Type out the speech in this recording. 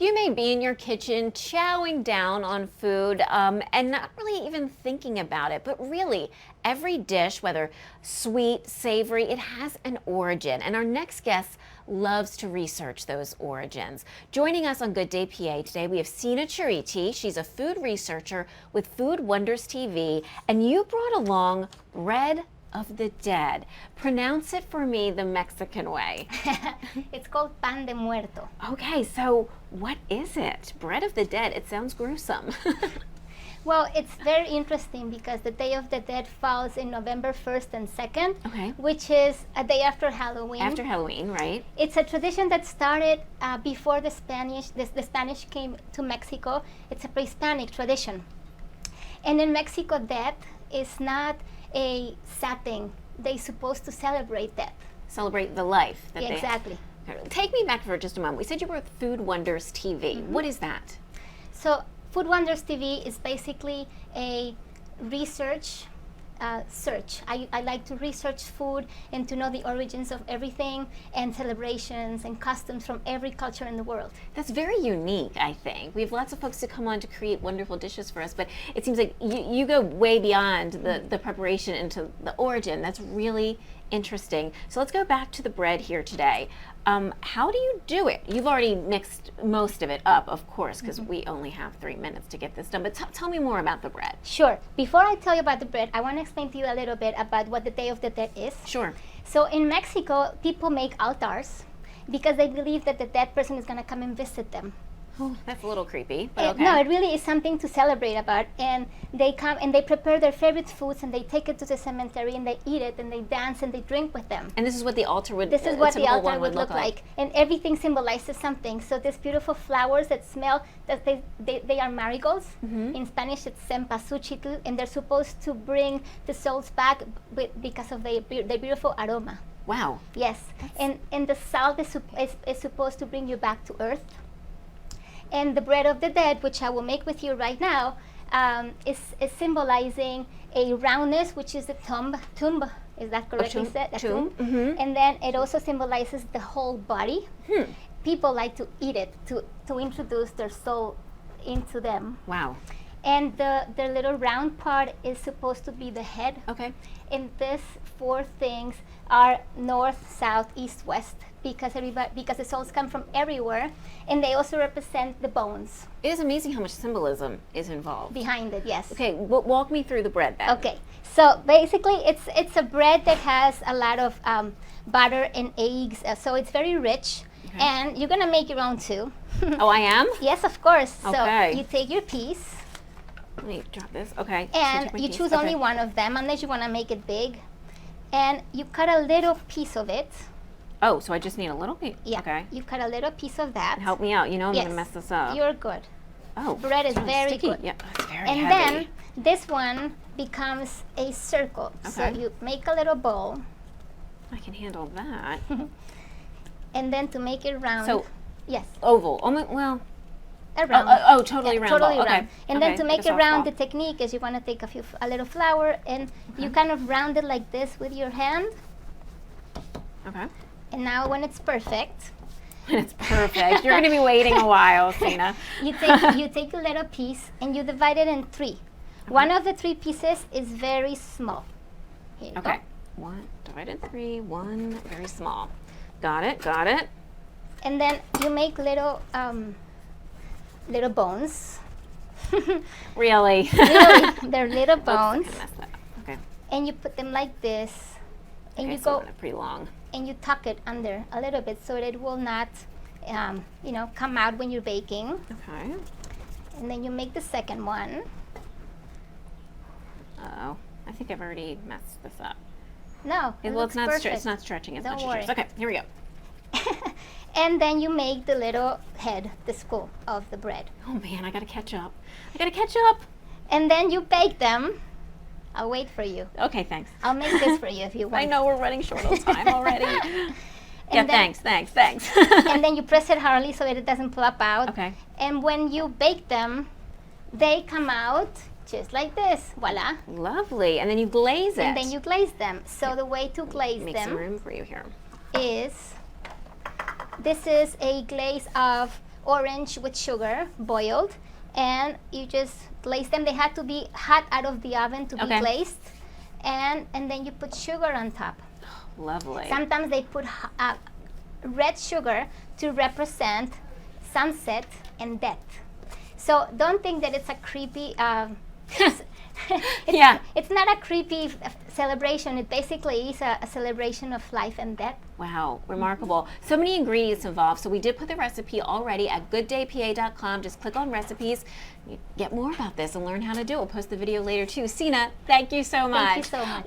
You may be in your kitchen chowing down on food and not really even thinking about it, but really every dish, whether sweet, savory, it has an origin. And our next guest loves to research those origins. Joining us on Good Day PA today, we have Sina Chariti. She's a food researcher with Food Wonders TV, and you brought along bread of the dead. Pronounce it for me the Mexican way. It's called pan de muerto. Okay, so what is it? Bread of the dead, it sounds gruesome. Well, it's very interesting because the Day of the Dead falls in November 1st and 2nd, Okay. which is a day after Halloween. After Halloween, right? It's a tradition that started before the Spanish came to Mexico. It's a pre-Hispanic tradition. And in Mexico, death is not a sad thing. They're supposed to celebrate death. Celebrate the life that they Exactly. Take me back for just a moment. We said you were with Food Wonders TV. Mm-hmm. What is that? So Food Wonders TV is basically a research search. I like to research food and to know the origins of everything and celebrations and customs from every culture in the world. That's very unique, I think. We have lots of folks who come on to create wonderful dishes for us, but it seems like you go way beyond the preparation into the origin. That's really interesting. So let's go back to the bread here today. How do you do it? You've already mixed most of it up, of course, because we only have 3 minutes to get this done. But tell me more about the bread. Sure. Before I tell you about the bread, I want to explain to you a little bit about what the Day of the Dead is. Sure. So in Mexico, people make altars because they believe that the dead person is going to come and visit them. Oh, that's a little creepy, but okay. No, it really is something to celebrate about. And they come and they prepare their favorite foods and they take it to the cemetery and they eat it and they dance and they drink with them. And this is what the altar would. This is what the typical altar one would look like. And everything symbolizes something. So these beautiful flowers that smell, that they are marigolds. Mm-hmm. In Spanish, it's cempasúchitl, and they're supposed to bring the souls back because of their beautiful aroma. Wow. Yes. And the salt is supposed to bring you back to earth. And the bread of the dead, which I will make with you right now, is symbolizing a roundness, which is a tomb. Is that correctly said? A tomb. Mm-hmm. And then it also symbolizes the whole body. People like to eat it to introduce their soul into them. Wow. And the little round part is supposed to be the head. Okay. And these 4 things are north, south, east, west, because the souls come from everywhere, and they also represent the bones. It is amazing how much symbolism is involved Behind it, yes. Okay, walk me through the bread then. Okay, so basically it's a bread that has a lot of butter and eggs, so it's very rich. Okay. And you're gonna make your own too. Oh, I am? Yes, of course. Okay. So you take your piece, Let me drop this. Okay. and So you piece. choose Okay. only one of them, unless you wanna make it big. And you cut a little piece of it. Oh, so I just need a little bit. Yeah. Okay. You cut a little piece of that. Help me out. You know I'm Yes. gonna mess this up. You're good. Oh, bread is sounds very sticky. good. Yeah, it's very And heavy. then this one becomes a circle. So Okay. you make a little bowl, I can handle that. and then to make it round. So yes, oval. Oh my, well. around. Totally Yeah, round. totally ball. Okay. round. And then Okay, to like make a it round, softball. the technique is you want to take a little flour, and you kind of round it like this with your hand. Okay. And now when it's perfect, It's perfect. You're gonna be waiting a while, Sina. you take a little piece and you divide it in 3. One of the 3 pieces is very small. Here you Okay. go. 1 divided 3. 1 very small. Got it. Got it. And then you make little bones. Really. Really, they're little Oops, I bones, messed that up. Okay. and you put them like this, and Okay, you so go I want it pretty long. and you tuck it under a little bit so it will not, come out when you're baking. Okay. And then you make the second one. Oh, I think I've already messed this up. No, it Well, looks it's not. perfect. It's not stretching as Don't much worry. as yours. Okay, here we go. And then you make the little head, the skull of the bread. Oh man, I gotta catch up. I gotta catch up. And then you bake them. I'll wait for you. Okay, thanks. I'll make this for you if you want. I know we're running short on time already. Yeah, then- thanks. And then you press it hardly so that it doesn't plop out. Okay. And when you bake them, they come out just like this. Voila. Lovely. And then you glaze it. And then you glaze them. So the way to glaze Make some them room for you here. is, this is a glaze of orange with sugar, boiled, and you just glaze them. They had to be hot out of the oven to be glazed, and then you put sugar on top. Lovely. Sometimes they put red sugar to represent sunset and death. So don't think that it's a creepy. It's not a creepy celebration. It basically is a celebration of life and death. Wow, remarkable. So many ingredients involved. So we did put the recipe already at gooddaypa.com. Just click on recipes. You get more about this and learn how to do it. We'll post the video later too. Sina, thank you so much. Thank you so much.